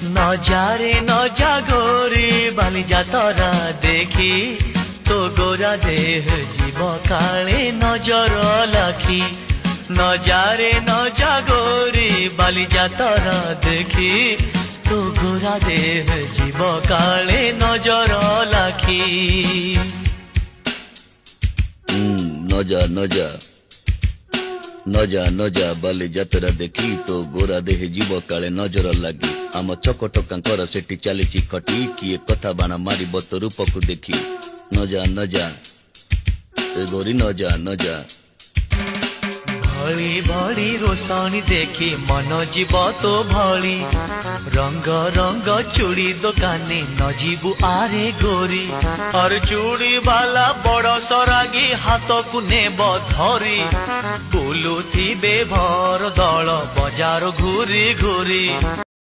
नजारे नजा गोरी बाली जातरा देखी तो गोरा देह जीव काले नजर लाखी। नजारे नजा गोरी बाली जातरा देखी तो गोरा देह जीव काले नजर लाखी। नजा नजा नजा नजा बाली जातरा देखी तो गोरा देह जीव काले नजर लगी। आम चकटकांकर सेठी चली खटी किए कथा बाण मार तो रूप को देखी। नजा नजा गोरी नजा नजा भली भली रोशनी देखी मन जीव तो भली। रंग रंग चूड़ी दुकानी न जीवु आरे गोरी। और चूड़ी वाला बड़ सरागी हाथ को नेब धरी। बुलुथिबे भर दल बजार घूरी घूरी।